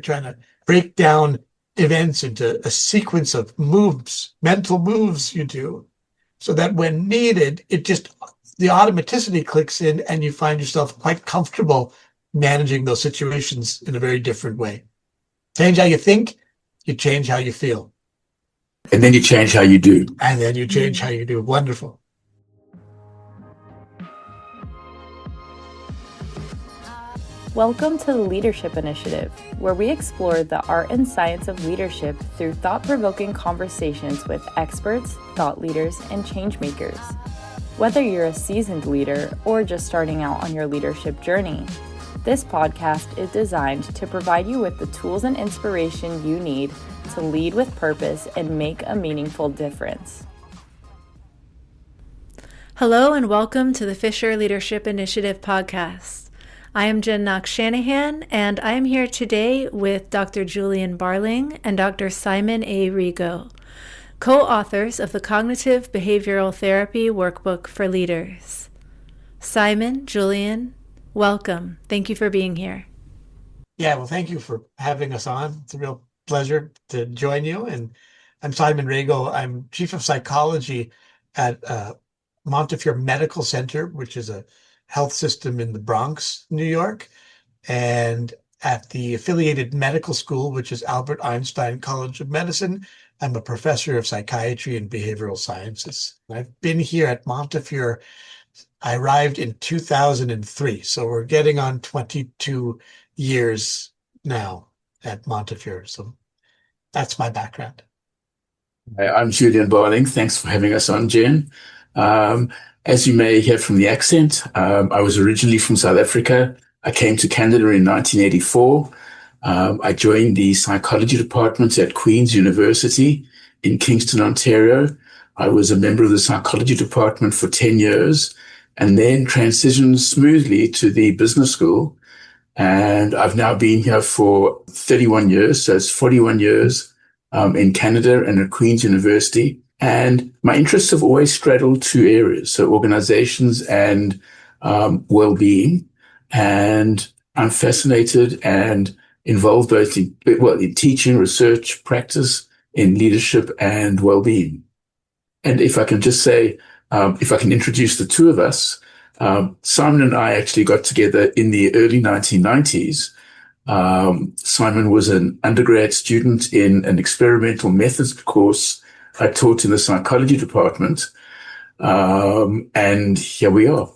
trying to break down events into a sequence of moves, mental moves you do, so that when needed, the automaticity clicks in and you find yourself quite comfortable managing those situations in a very different way. Change how you think, you change how you feel. And then you change how you do. And then you change how you do. Wonderful. Welcome to the Leadership Initiative, where we explore the art and science of leadership through thought-provoking conversations with experts, thought leaders, and change makers. Whether you're a seasoned leader or just starting out on your leadership journey, this podcast is designed to provide you with the tools and inspiration you need to lead with purpose and make a meaningful difference. Hello and welcome to the Fisher Leadership Initiative podcast. I am Jen Knox Shanahan, and I am here today with Dr. Julian Barling and Dr. Simon A. Rego, co-authors of the Cognitive Behavioral Therapy Workbook for Leaders. Simon, Julian, welcome. Thank you for being here. Yeah, well, thank you for having us on. It's a real pleasure to join you. And I'm Simon Rego. I'm Chief of Psychology at Montefiore Medical Center, which is a health system in the Bronx, New York, and at the affiliated medical school, which is Albert Einstein College of Medicine. I'm a professor of psychiatry and behavioral sciences. I've been here at Montefiore. I arrived in 2003, so we're getting on 22 years now at Montefiore. So that's my background. Hi, I'm Julian Barling. Thanks for having us on, Jen. As you may hear from the accent, I was originally from South Africa. I came to Canada in 1984. I joined the psychology department at Queen's University in Kingston, Ontario. I was a member of the psychology department for 10 years and then transitioned smoothly to the business school. And I've now been here for 31 years, so it's 41 years in Canada and at Queen's University. And my interests have always straddled two areas, so organizations and well-being. And I'm fascinated and involved both in teaching, research, practice, in leadership and well-being. And if I can just say, if I can introduce the two of us, Simon and I actually got together in the early 1990s. Simon was an undergrad student in an experimental methods course I taught in the psychology department, and here we are.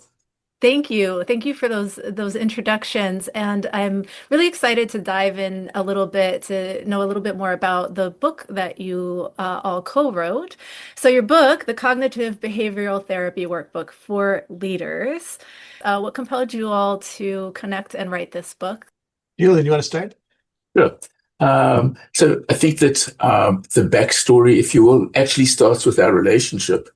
Thank you. Thank you for those introductions. And I'm really excited to dive in a little bit to know a little bit more about the book that you all co-wrote. So your book, The Cognitive Behavioral Therapy Workbook for Leaders. What compelled you all to connect and write this book? Julian, you want to start? Sure. So I think that the backstory, if you will, actually starts with our relationship.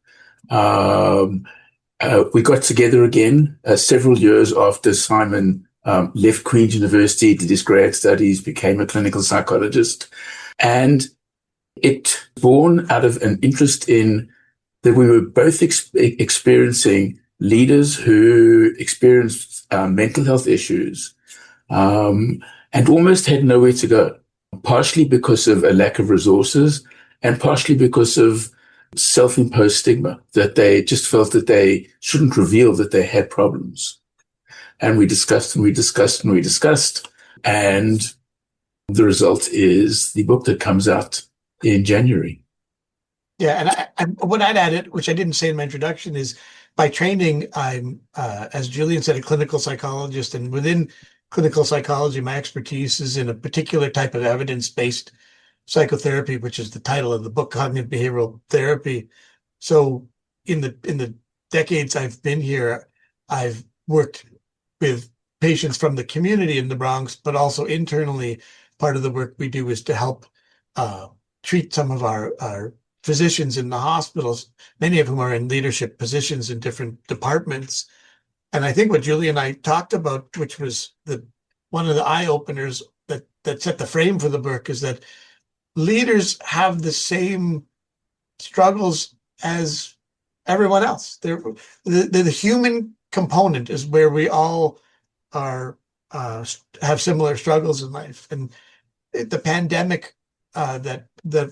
We got together again several years after Simon left Queen's University, did his grad studies, became a clinical psychologist. And it born out of an interest in that we were both experiencing leaders who experienced mental health issues and almost had nowhere to go, partially because of a lack of resources and partially because of self-imposed stigma, that they just felt that they shouldn't reveal that they had problems. And we discussed and we discussed and we discussed. And the result is the book that comes out in January. Yeah, and what I'd added, which I didn't say in my introduction, is by training, I'm, as Julian said, a clinical psychologist. And within clinical psychology, my expertise is in a particular type of evidence-based psychotherapy, which is the title of the book, Cognitive Behavioral Therapy. So in the decades I've been here, I've worked with patients from the community in the Bronx, but also internally. Part of the work we do is to help treat some of our physicians in the hospitals, many of whom are in leadership positions in different departments. And I think what Julie and I talked about, which was one of the eye-openers that set the frame for the book, is that leaders have the same struggles as everyone else. The human component is where we all have similar struggles in life. And the pandemic that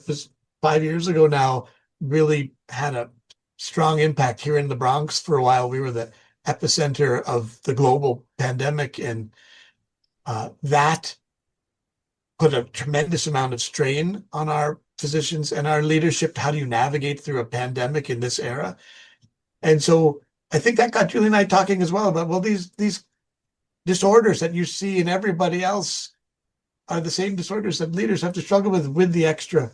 was 5 years ago now really had a strong impact here in the Bronx. For a while, we were the epicenter of the global pandemic, and that put a tremendous amount of strain on our physicians and our leadership. How do you navigate through a pandemic in this era? And so I think that got Julie and I talking as well about, well, these disorders that you see in everybody else are the same disorders that leaders have to struggle with the extra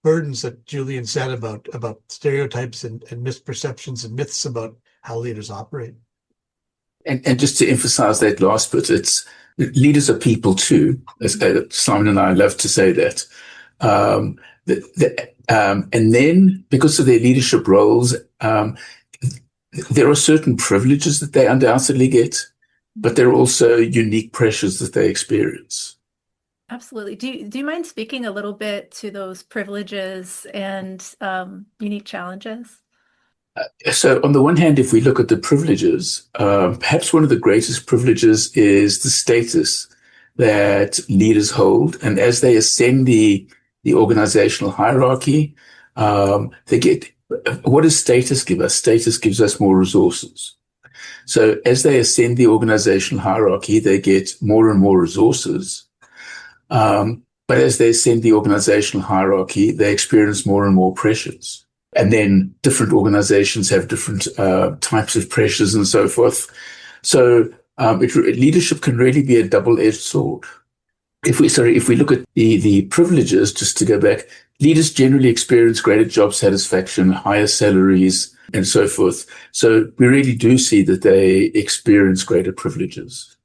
burdens that Julian said about stereotypes and misperceptions and myths about how leaders operate. And just to emphasize that last bit, it's leaders are people too. As Simon and I love to say that. And then because of their leadership roles, there are certain privileges that they undoubtedly get, but there are also unique pressures that they experience. Absolutely. Do you mind speaking a little bit to those privileges and unique challenges? So on the one hand, if we look at the privileges, perhaps one of the greatest privileges is the status that leaders hold. And as they ascend the organizational hierarchy, they get, what does status give us? Status gives us more resources. So as they ascend the organizational hierarchy, they get more and more resources. But as they ascend the organizational hierarchy, they experience more and more pressures. And then different organizations have different types of pressures and so forth. So leadership can really be a double-edged sword. If we look at the privileges, just to go back, leaders generally experience greater job satisfaction, higher salaries, and so forth. So we really do see that they experience greater privileges.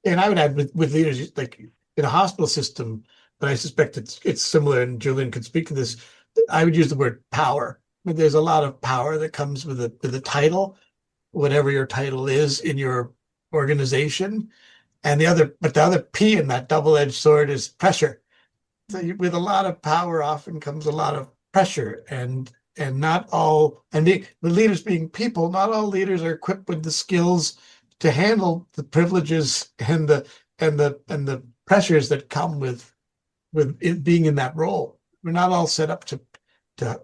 And I would add with leaders, like in a hospital system, but I suspect it's similar, and Julian could speak to this. I would use the word power. I mean, there's a lot of power that comes with a title, whatever your title is in your organization. And the other P in that double-edged sword is pressure. So with a lot of power often comes a lot of pressure, and not all, and the leaders being people, not all leaders are equipped with the skills to handle the privileges and the pressures that come with it being in that role. We're not all set up to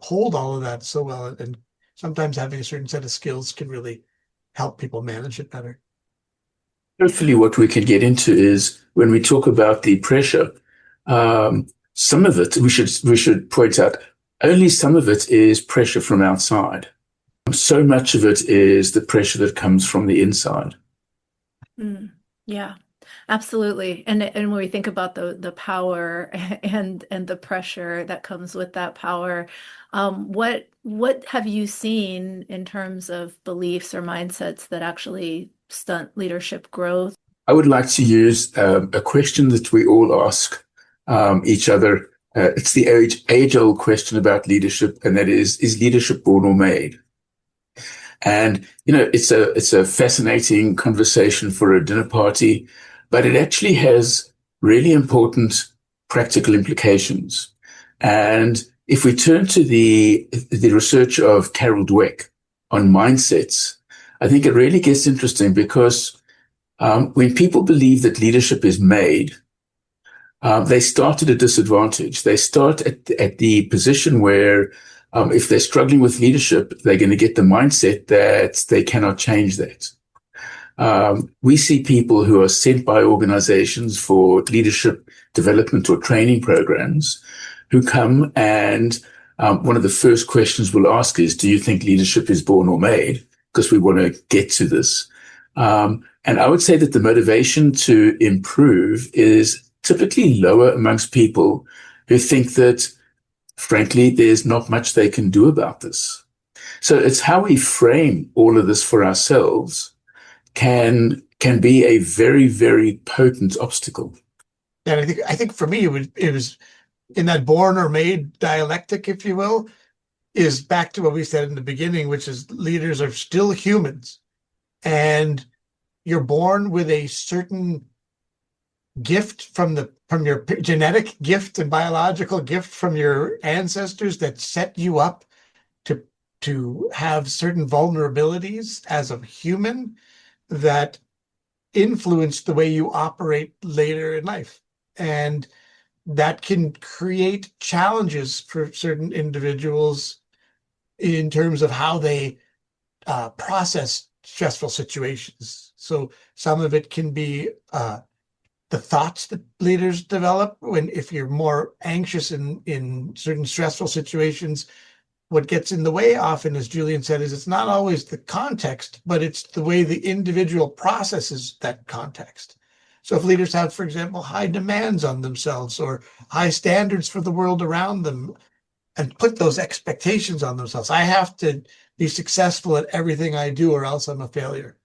hold all of that so well, and sometimes having a certain set of skills can really help people manage it better. Hopefully what we can get into is when we talk about the pressure, some of it, we should point out, only some of it is pressure from outside. So much of it is the pressure that comes from the inside. Yeah, absolutely. And when we think about the power and the pressure that comes with that power, what have you seen in terms of beliefs or mindsets that actually stunt leadership growth? I would like to use a question that we all ask each other. It's the age-old question about leadership, and that is leadership born or made? And, it's a fascinating conversation for a dinner party, but it actually has really important practical implications. And if we turn to the research of Carol Dweck on mindsets, I think it really gets interesting because when people believe that leadership is made, they start at a disadvantage. They start at the position where if they're struggling with leadership, they're going to get the mindset that they cannot change that. We see people who are sent by organizations for leadership development or training programs who come and one of the first questions we'll ask is, do you think leadership is born or made? Because we want to get to this. And I would say that the motivation to improve is typically lower amongst people who think that, frankly, there's not much they can do about this. So it's how we frame all of this for ourselves can be a very, very potent obstacle. And I think for me, it was in that born or made dialectic, if you will, is back to what we said in the beginning, which is leaders are still humans, and you're born with a certain gift from your genetic gift and biological gift from your ancestors that set you up to have certain vulnerabilities as a human that influence the way you operate later in life. And that can create challenges for certain individuals in terms of how they process stressful situations. So some of it can be the thoughts that leaders develop if you're more anxious in certain stressful situations. What gets in the way often, as Julian said, is it's not always the context, but it's the way the individual processes that context. So if leaders have, for example, high demands on themselves or high standards for the world around them and put those expectations on themselves, I have to be successful at everything I do or else I'm a failure.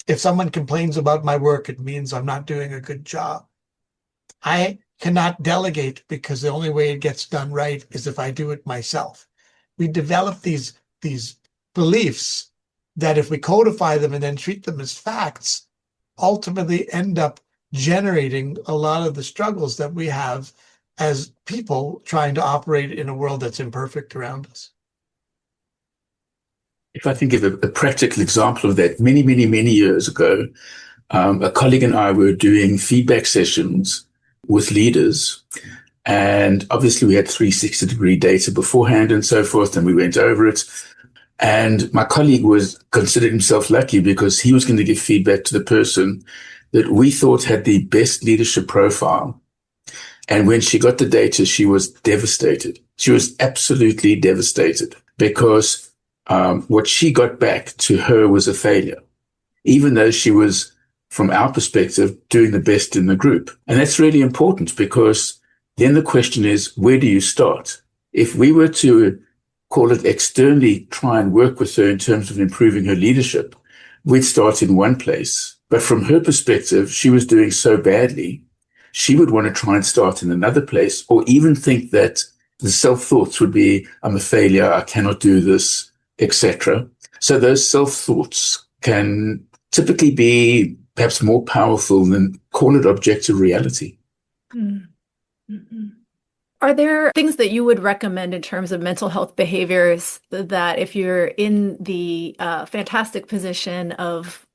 If someone complains about my work, it means I'm not doing a good job. I cannot delegate because the only way it gets done right is if I do it myself. We develop these beliefs that if we codify them and then treat them as facts, ultimately end up generating a lot of the struggles that we have as people trying to operate in a world that's imperfect around us. If I can give a practical example of that, many, many, many years ago, a colleague and I were doing feedback sessions with leaders. And obviously we had 360-degree data beforehand and so forth, and we went over it. And my colleague considered himself lucky because he was going to give feedback to the person that we thought had the best leadership profile. And when she got the data, she was devastated. She was absolutely devastated because what she got back to her was a failure, even though she was, from our perspective, doing the best in the group. And that's really important because then the question is, where do you start? If we were to call it externally, try and work with her in terms of improving her leadership, we'd start in one place. But from her perspective, she was doing so badly, she would want to try and start in another place, or even think that the self-thoughts would be, I'm a failure, I cannot do this, etc. So those self-thoughts can typically be perhaps more powerful than, call it, objective reality. Mm-hmm. Are there things that you would recommend in terms of mental health behaviors that if you're in the fantastic position of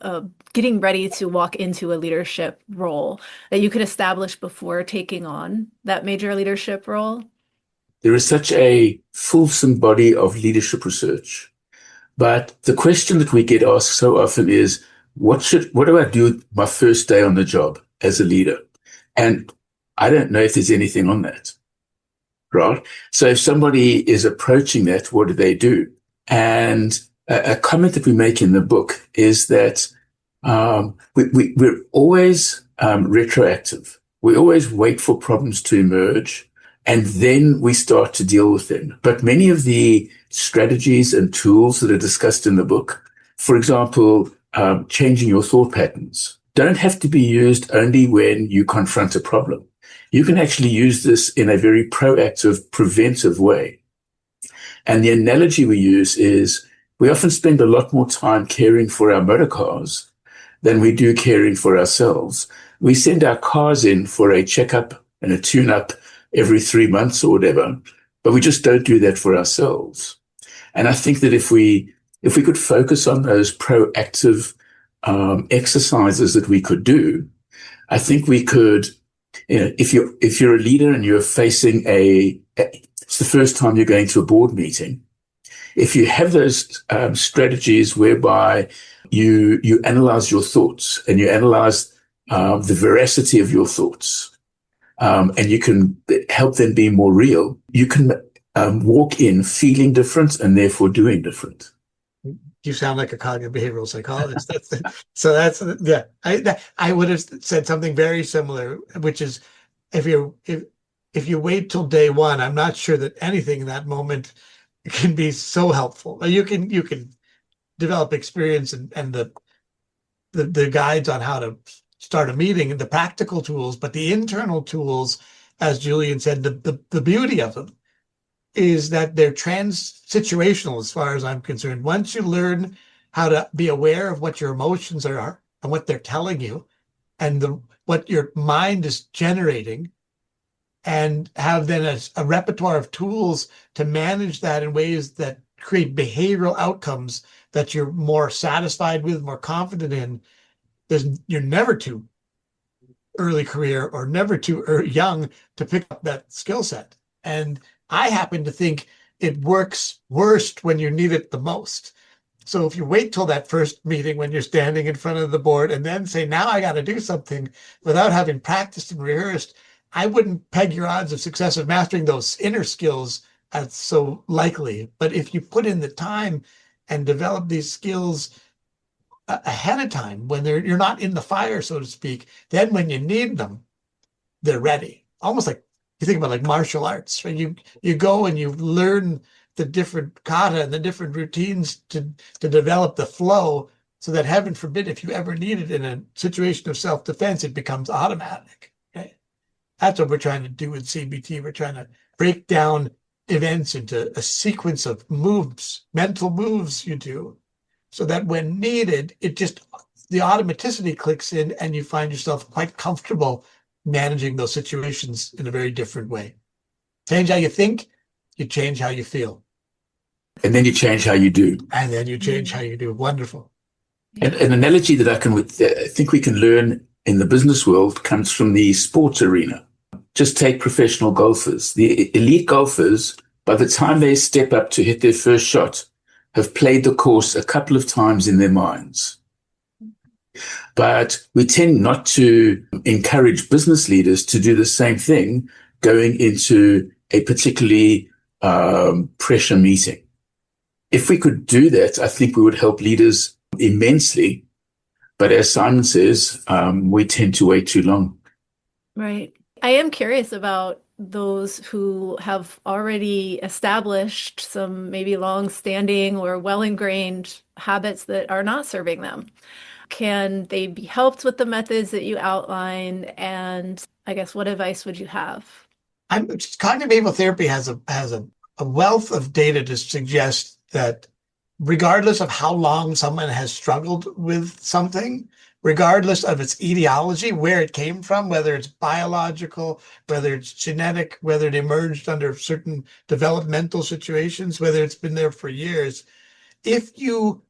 getting ready to walk into a leadership role that you could establish before taking on that major leadership role? There is such a fulsome body of leadership research. But the question that we get asked so often is, what do I do my first day on the job as a leader? And I don't know if there's anything on that. Right? So if somebody is approaching that, what do they do? And a comment that we make in the book is that we're always retroactive. We always wait for problems to emerge, and then we start to deal with them. But many of the strategies and tools that are discussed in the book, for example, changing your thought patterns, don't have to be used only when you confront a problem. You can actually use this in a very proactive, preventive way. And the analogy we use is we often spend a lot more time caring for our motor cars than we do caring for ourselves. We send our cars in for a checkup and a tune-up every 3 months or whatever, but we just don't do that for ourselves. And I think that if we could focus on those proactive exercises that we could do, I think we could, if you're a leader and you're facing it's the first time you're going to a board meeting, if you have those strategies whereby you analyze your thoughts and you analyze the veracity of your thoughts, and you can help them be more real, you can walk in feeling different and therefore doing different. You sound like a cognitive behavioral psychologist. I would have said something very similar, which is if you wait till day one, I'm not sure that anything in that moment can be so helpful. You can develop experience and the guides on how to start a meeting and the practical tools, but the internal tools, as Julian said, the beauty of them is that they're situational as far as I'm concerned. Once you learn how to be aware of what your emotions are and what they're telling you and what your mind is generating, and have then a repertoire of tools to manage that in ways that create behavioral outcomes that you're more satisfied with, more confident in, you're never too early career or never too young to pick up that skill set. And I happen to think it works worst when you need it the most. So if you wait till that first meeting when you're standing in front of the board and then say, now I got to do something without having practiced and rehearsed, I wouldn't peg your odds of success of mastering those inner skills as so likely. But if you put in the time and develop these skills ahead of time, when you're not in the fire, so to speak, then when you need them, they're ready. Almost like you think about like martial arts, right? You go and you learn the different kata and the different routines to develop the flow so that, heaven forbid, if you ever need it in a situation of self-defense, it becomes automatic. Okay? That's what we're trying to do with CBT. We're trying to break down events into a sequence of moves, mental moves you do, so that when needed, the automaticity clicks in and you find yourself quite comfortable managing those situations in a very different way. Change how you think, you change how you feel. And then you change how you do. And then you change how you do. Wonderful. And an analogy that I think we can learn in the business world comes from the sports arena. Just take professional golfers. The elite golfers, by the time they step up to hit their first shot, have played the course a couple of times in their minds. But we tend not to encourage business leaders to do the same thing going into a particularly pressure meeting. If we could do that, I think we would help leaders immensely. But as Simon says, we tend to wait too long. Right. I am curious about those who have already established some maybe long-standing or well-ingrained habits that are not serving them. Can they be helped with the methods that you outline? And I guess what advice would you have? Cognitive behavioral therapy has a wealth of data to suggest that regardless of how long someone has struggled with something, regardless of its etiology, where it came from, whether it's biological, whether it's genetic, whether it emerged under certain developmental situations, whether it's been there for years, if you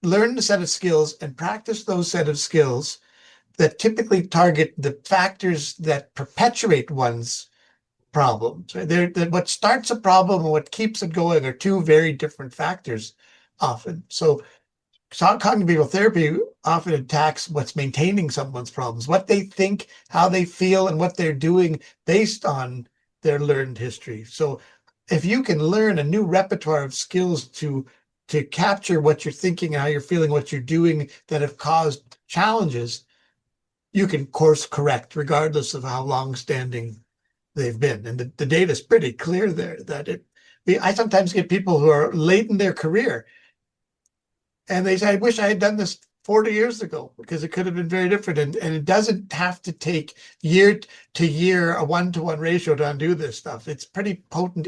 learn a set of skills and practice those set of skills that typically target the factors that perpetuate one's problems. Right? What starts a problem and what keeps it going are two very different factors often. So cognitive behavioral therapy often attacks what's maintaining someone's problems, what they think, how they feel, and what they're doing based on their learned history. So if you can learn a new repertoire of skills to capture what you're thinking and how you're feeling, what you're doing that have caused challenges, you can course correct regardless of how long-standing they've been. And the data is pretty clear there that I sometimes get people who are late in their career and they say, I wish I had done this 40 years ago because it could have been very different. And it doesn't have to take year to year, a 1-to-1 ratio to undo this stuff. It's pretty potent.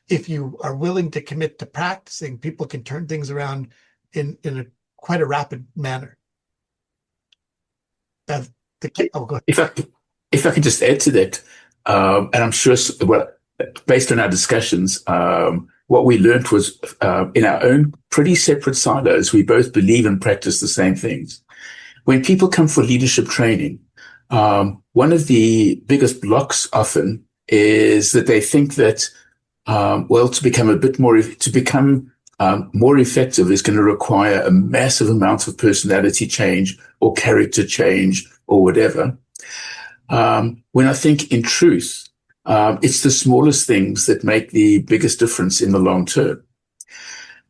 If you are willing to commit to practicing, people can turn things around in quite a rapid manner. Go ahead. If I could just add to that, and I'm sure, based on our discussions, what we learned was in our own pretty separate silos, we both believe and practice the same things. When people come for leadership training, one of the biggest blocks often is that they think that to become more effective is going to require a massive amount of personality change or character change or whatever. When I think in truth, it's the smallest things that make the biggest difference in the long term.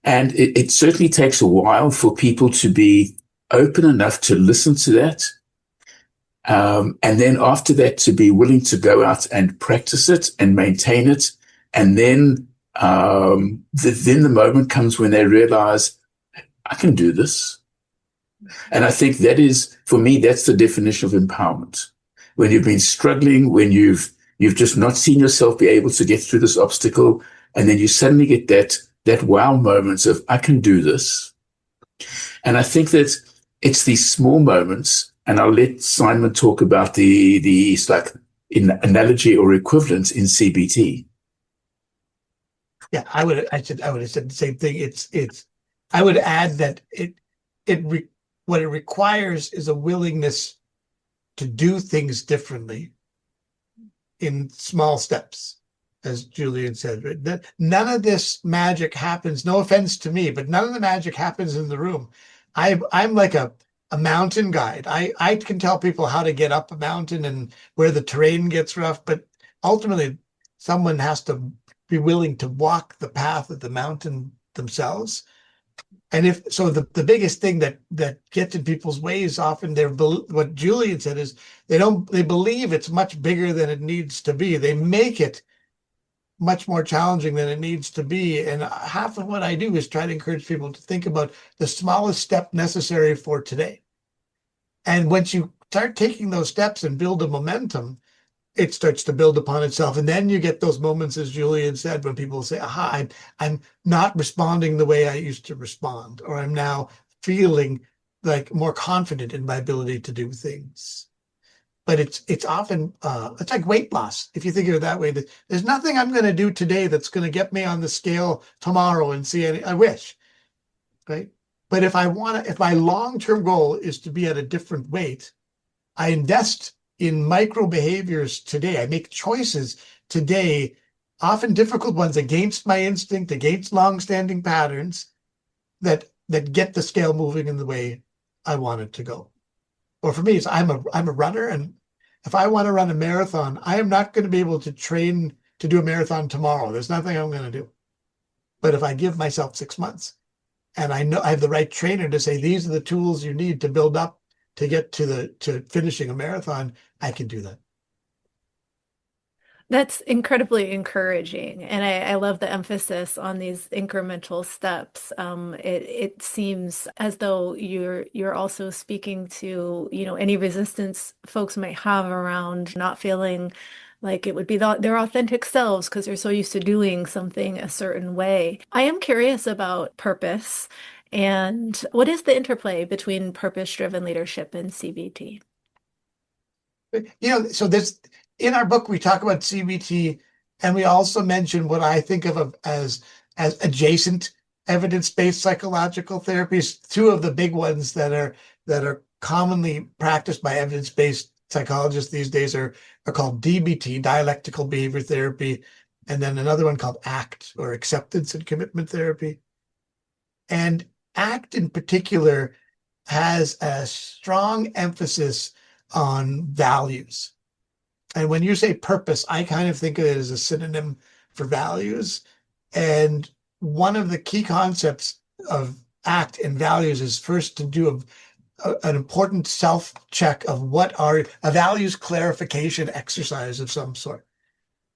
And it certainly takes a while for people to be open enough to listen to that. And then after that, to be willing to go out and practice it and maintain it. And then the moment comes when they realize, I can do this. And I think that is, for me, that's the definition of empowerment. When you've been struggling, when you've just not seen yourself be able to get through this obstacle, and then you suddenly get that wow moments of, I can do this. And I think that it's these small moments, and I'll let Simon talk about the like in analogy or equivalence in CBT. Yeah, I would have said the same thing. I would add that what it requires is a willingness to do things differently in small steps, as Julian said. Right? That none of this magic happens. No offense to me, but none of the magic happens in the room. I'm like a mountain guide. I can tell people how to get up a mountain and where the terrain gets rough, but ultimately someone has to be willing to walk the path of the mountain themselves. And if so, the biggest thing that gets in people's way is often what Julian said is they believe it's much bigger than it needs to be. They make it much more challenging than it needs to be. And half of what I do is try to encourage people to think about the smallest step necessary for today. And once you start taking those steps and build a momentum, it starts to build upon itself. And then you get those moments, as Julian said, when people say, aha, I'm not responding the way I used to respond, or I'm now feeling like more confident in my ability to do things. But it's often, it's like weight loss. If you think of it that way, there's nothing I'm going to do today that's going to get me on the scale tomorrow and see I wish, right? But if my long-term goal is to be at a different weight, I invest in micro behaviors today. I make choices today, often difficult ones, against my instinct, against long-standing patterns that get the scale moving in the way I want it to go. Or for me, I'm a runner, and if I want to run a marathon, I am not going to be able to train to do a marathon tomorrow. There's nothing I'm going to do. But if I give myself 6 months, and I know I have the right trainer to say these are the tools you need to build up to get to finishing a marathon, I can do that. That's incredibly encouraging, and I love the emphasis on these incremental steps. It seems as though you're also speaking to, any resistance folks might have around not feeling like it would be their authentic selves because they're so used to doing something a certain way. I am curious about purpose, and what is the interplay between purpose-driven leadership and CBT? So this in our book we talk about CBT, and we also mention what I think of as adjacent evidence-based psychological therapies. Two of the big ones that are commonly practiced by evidence-based psychologists these days are called DBT, dialectical behavior therapy, and then another one called ACT, or acceptance and commitment therapy. And ACT in particular has a strong emphasis on values. And when you say purpose, I kind of think of it as a synonym for values. And one of the key concepts of ACT and values is first to do an important self-check of what are a values clarification exercise of some sort.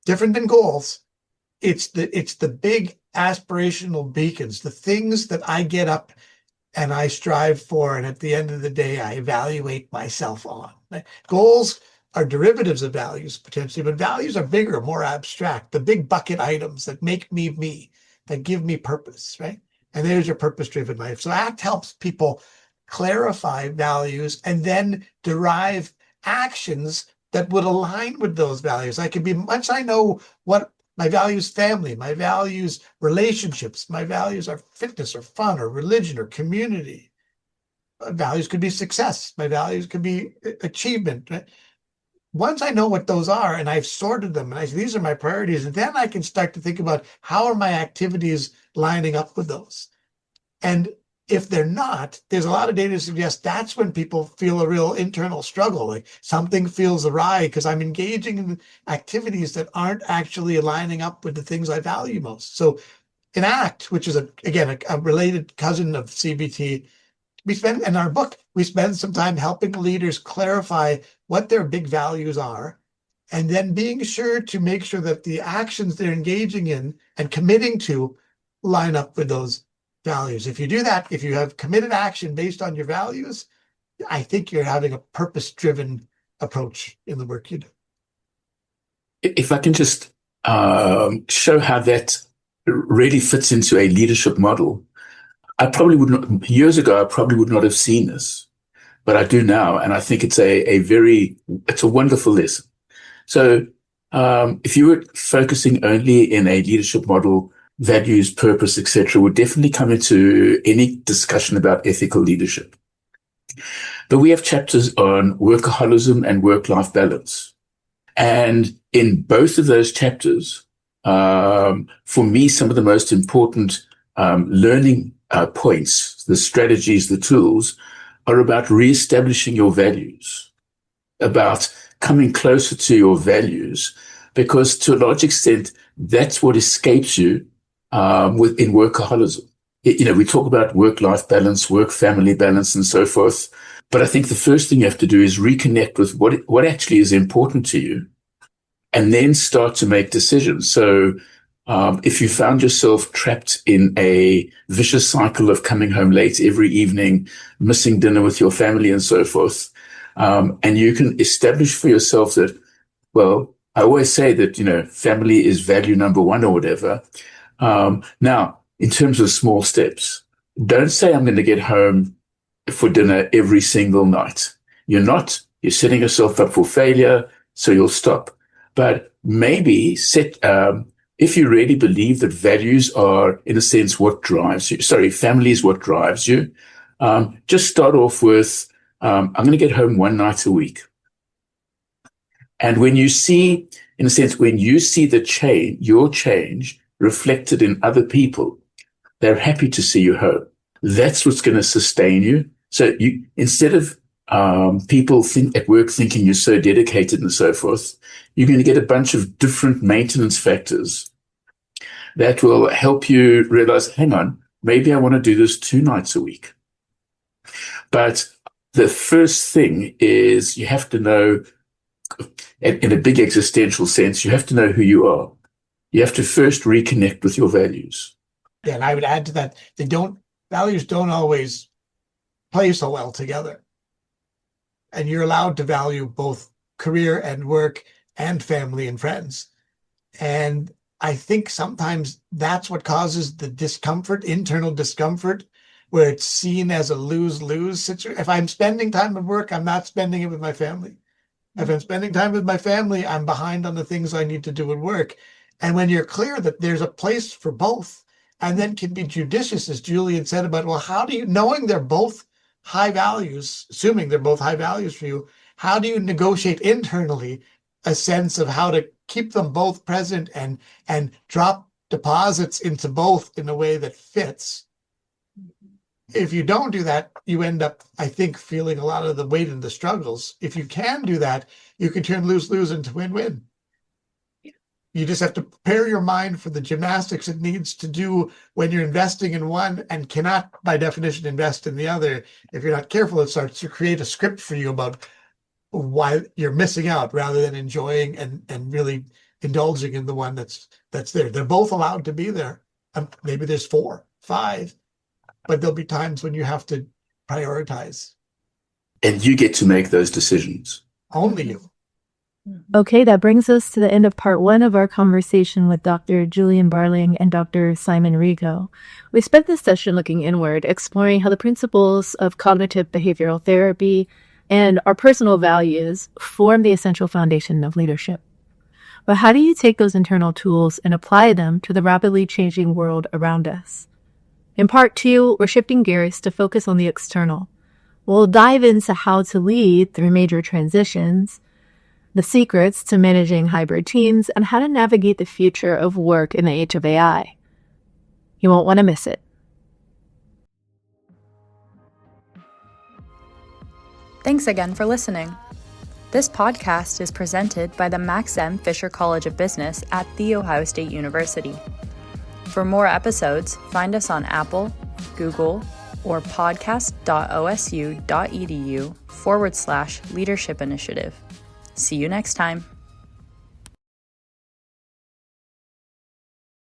Different than goals. It's the big aspirational beacons, the things that I get up and I strive for, and at the end of the day, I evaluate myself on. Goals are derivatives of values, potentially, but values are bigger, more abstract, the big bucket items that make me me, that give me purpose, right? And there's your purpose-driven life. So ACT helps people clarify values and then derive actions that would align with those values. Once I know what my values, family, my values, relationships, my values are fitness or fun or religion or community. Values could be success. My values could be achievement. Right? Once I know what those are and I've sorted them and I say, these are my priorities, and then I can start to think about how are my activities lining up with those. And if they're not, there's a lot of data to suggest that's when people feel a real internal struggle, like something feels awry because I'm engaging in activities that aren't actually aligning up with the things I value most. So in ACT, which is again a related cousin of CBT, in our book, we spend some time helping leaders clarify what their big values are, and then being sure to make sure that the actions they're engaging in and committing to line up with those values. If you do that, if you have committed action based on your values, I think you're having a purpose-driven approach in the work you do. If I can just show how that really fits into a leadership model, years ago, I probably would not have seen this, but I do now. And I think it's a wonderful lesson. So if you were focusing only in a leadership model values, purpose, etc., would definitely come into any discussion about ethical leadership. But we have chapters on workaholism and work-life balance. And in both of those chapters, for me, some of the most important learning points, the strategies, the tools, are about reestablishing your values, about coming closer to your values, because to a large extent, that's what escapes you in workaholism. We talk about work-life balance, work-family balance, and so forth. But I think the first thing you have to do is reconnect with what actually is important to you, and then start to make decisions. So if you found yourself trapped in a vicious cycle of coming home late every evening, missing dinner with your family and so forth, and you can establish for yourself that, well, I always say that, family is value number one or whatever. Now, in terms of small steps, don't say I'm going to get home for dinner every single night. You're not. You're setting yourself up for failure, so you'll stop. But maybe if you really believe that values are, in a sense, what drives you, family is what drives you, just start off with, I'm going to get home one night a week. And when you see, in a sense, when you see your change reflected in other people, they're happy to see you home. That's what's going to sustain you. So instead of people at work thinking you're so dedicated and so forth, you're going to get a bunch of different maintenance factors that will help you realize, hang on, maybe I want to do this 2 nights a week. But the first thing is you have to know, in a big existential sense, you have to know who you are. You have to first reconnect with your values. Yeah, and I would add to that, values don't always play so well together. And you're allowed to value both career and work and family and friends. And I think sometimes that's what causes the discomfort, internal discomfort, where it's seen as a lose-lose situation. If I'm spending time at work, I'm not spending it with my family. If I'm spending time with my family, I'm behind on the things I need to do at work. And when you're clear that there's a place for both, and then can be judicious, as Julian said, about, well, how do you, knowing they're both high values, assuming they're both high values for you, how do you negotiate internally a sense of how to keep them both present and drop deposits into both in a way that fits? If you don't do that, you end up, I think, feeling a lot of the weight and the struggles. If you can do that, you can turn lose-lose into win-win. You just have to prepare your mind for the gymnastics it needs to do when you're investing in one and cannot, by definition, invest in the other. If you're not careful, it starts to create a script for you about why you're missing out rather than enjoying and really indulging in the one that's there. They're both allowed to be there. Maybe there's 4, 5, but there'll be times when you have to prioritize. And you get to make those decisions. Only you. Okay, that brings us to the end of part 1 of our conversation with Dr. Julian Barling and Dr. Simon Rego. We spent this session looking inward, exploring how the principles of cognitive behavioral therapy and our personal values form the essential foundation of leadership. But how do you take those internal tools and apply them to the rapidly changing world around us? In part 2, we're shifting gears to focus on the external. We'll dive into how to lead through major transitions, the secrets to managing hybrid teams, and how to navigate the future of work in the age of AI. You won't want to miss it. Thanks again for listening. This podcast is presented by the Max M. Fisher College of Business at The Ohio State University. For more episodes, find us on Apple, Google, or podcast.osu.edu/leadership initiative. See you next time.